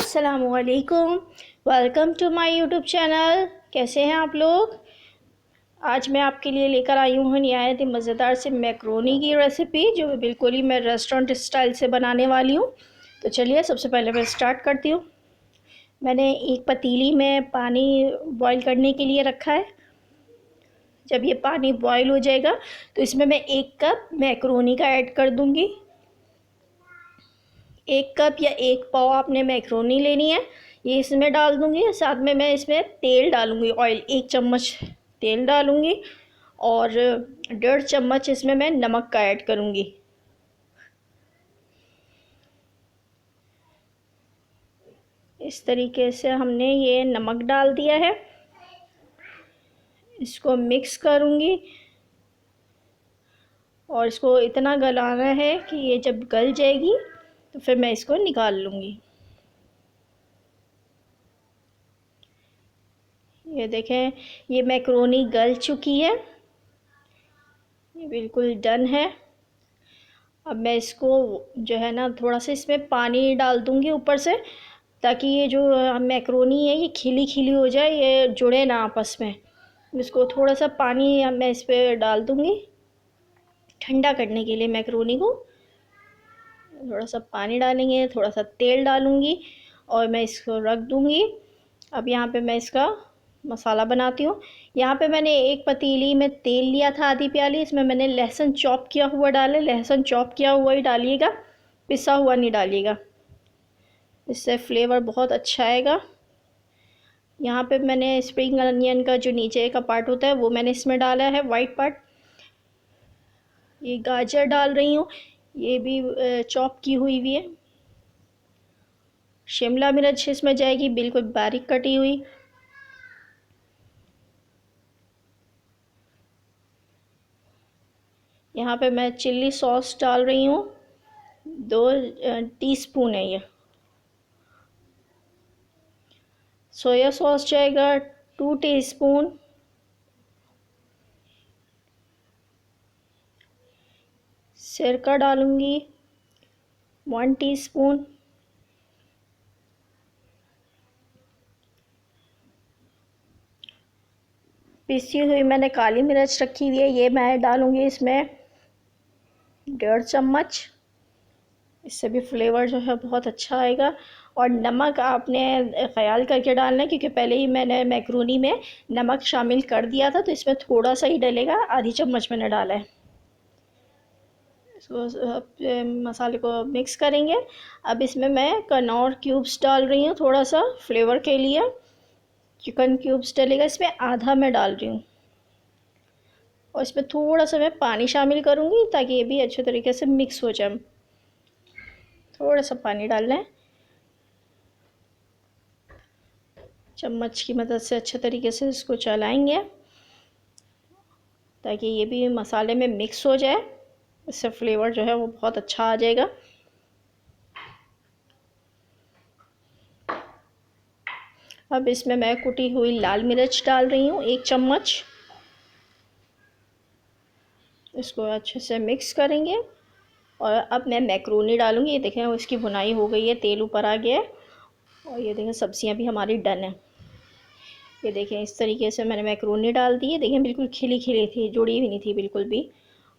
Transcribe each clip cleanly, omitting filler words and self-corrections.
अस्सलामुअलैकुम, welcome to my YouTube channel. कैसे हैं आप लोग। आज मैं आपके लिए लेकर आई हूँ नहायत ही मज़ेदार से मैक्रोनी की रेसिपी, जो बिल्कुल ही मैं रेस्टोरेंट स्टाइल से बनाने वाली हूँ। तो चलिए सबसे पहले मैं स्टार्ट करती हूँ। मैंने एक पतीली में पानी बॉईल करने के लिए रखा है। जब ये पानी बॉईल हो जाएगा तो इसमें मैं 1 कप मैक्रोनी का ऐड कर दूँगी। 1 कप या 1 पाव आपने मैक्रोनी लेनी है, ये इसमें डाल दूँगी। साथ में मैं इसमें तेल डालूँगी, ऑयल 1 चम्मच तेल डालूँगी और 1.5 चम्मच इसमें मैं नमक का ऐड करूँगी। इस तरीके से हमने ये नमक डाल दिया है। इसको मिक्स करूँगी और इसको इतना गलाना है कि ये जब गल जाएगी तो फिर मैं इसको निकाल लूँगी। ये देखें, ये मैक्रोनी गल चुकी है, ये बिल्कुल डन है। अब मैं इसको जो है ना थोड़ा सा इसमें पानी डाल दूँगी ऊपर से, ताकि ये जो मैक्रोनी है ये खिली खिली हो जाए, ये जुड़े ना आपस में। इसको थोड़ा सा पानी मैं इस पर डाल दूँगी ठंडा करने के लिए। मैक्रोनी को थोड़ा सा पानी डालेंगे, थोड़ा सा तेल डालूँगी और मैं इसको रख दूँगी। अब यहाँ पे मैं इसका मसाला बनाती हूँ। यहाँ पे मैंने एक पतीली में तेल लिया था, आधी प्याली। इसमें मैंने लहसुन चॉप किया हुआ डाला। लहसुन चॉप किया हुआ ही डालिएगा, पिसा हुआ नहीं डालिएगा, इससे फ्लेवर बहुत अच्छा आएगा। यहाँ पे मैंने स्प्रिंग अनियन का जो नीचे का पार्ट होता है वो मैंने इसमें डाला है, वाइट पार्ट। ये गाजर डाल रही हूँ, ये भी चॉप की हुई है। शिमला मिर्च इसमें जाएगी बिल्कुल बारीक कटी हुई। यहाँ पे मैं चिल्ली सॉस डाल रही हूँ, 2 टीस्पून है ये। सोया सॉस जाएगा 2 टीस्पून। सिरका डालूँगी 1 टीस्पून। पिसी हुई मैंने काली मिर्च रखी हुई है, ये मैं डालूँगी इसमें 1.5 चम्मच। इससे भी फ्लेवर जो है बहुत अच्छा आएगा। और नमक आपने ख़याल करके डालना है, क्योंकि पहले ही मैंने मैक्रोनी में नमक शामिल कर दिया था, तो इसमें थोड़ा सा ही डलेगा, आधी चम्मच मैंने डाला है। इसको मसाले को मिक्स करेंगे। अब इसमें मैं कनौर क्यूब्स डाल रही हूँ, थोड़ा सा फ्लेवर के लिए। चिकन क्यूब्स डलेगा इसमें, आधा मैं डाल रही हूँ। और इसमें थोड़ा सा मैं पानी शामिल करूँगी ताकि ये भी अच्छे तरीके से मिक्स हो जाए। थोड़ा सा पानी डालना है, चम्मच की मदद से अच्छे तरीके से इसको चलाएंगे ताकि ये भी मसाले में मिक्स हो जाए। इससे फ्लेवर जो है वो बहुत अच्छा आ जाएगा। अब इसमें मैं कुटी हुई लाल मिर्च डाल रही हूँ 1 चम्मच। इसको अच्छे से मिक्स करेंगे और अब मैं मैक्रोनी डालूँगी। ये देखें इसकी भुनाई हो गई है, तेल ऊपर आ गया है। और ये देखें सब्जियां भी हमारी डन है। ये देखें इस तरीके से मैंने मैक्रोनी डाल दी है। देखें बिल्कुल खिली खिली थी, जुड़ी हुई नहीं थी बिल्कुल भी।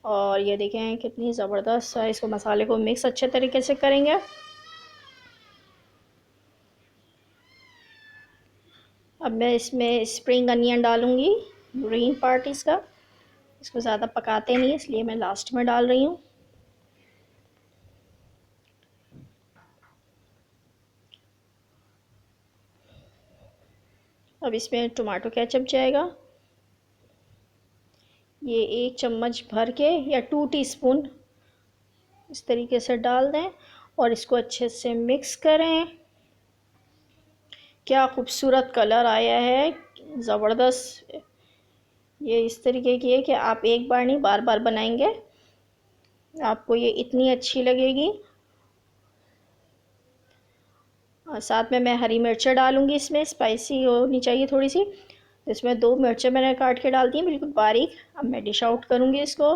और ये देखें कितनी ज़बरदस्त है। इसको मसाले को मिक्स अच्छे तरीके से करेंगे। अब मैं इसमें स्प्रिंग अनियन डालूँगी, ग्रीन पार्ट इसका। इसको ज़्यादा पकाते नहीं, इसलिए मैं लास्ट में डाल रही हूँ। अब इसमें टमाटो केचप जाएगा, ये 1 चम्मच भर के या 2 टीस्पून इस तरीके से डाल दें और इसको अच्छे से मिक्स करें। क्या खूबसूरत कलर आया है, ज़बरदस्त। ये इस तरीके की है कि आप एक बार नहीं बार बार बनाएंगे, आपको ये इतनी अच्छी लगेगी। और साथ में मैं हरी मिर्चें डालूँगी, इसमें स्पाइसी होनी चाहिए थोड़ी सी। इसमें 2 मिर्चें मैंने काट के डाल दी हैं बिल्कुल बारीक। अब मैं डिश आउट करूँगी इसको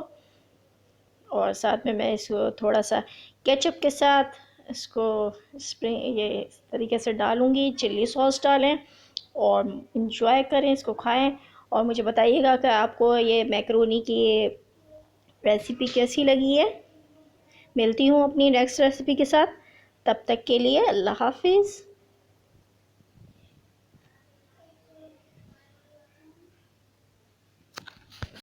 और साथ में मैं इसको थोड़ा सा केचप के साथ इसको स्प्रिंग ये इस तरीके से डालूँगी। चिल्ली सॉस डालें और इंजॉय करें, इसको खाएं और मुझे बताइएगा कि आपको ये मैक्रोनी की ये रेसिपी कैसी लगी है। मिलती हूँ अपनी नेक्स्ट रेसिपी के साथ, तब तक के लिए अल्लाह हाफिज़।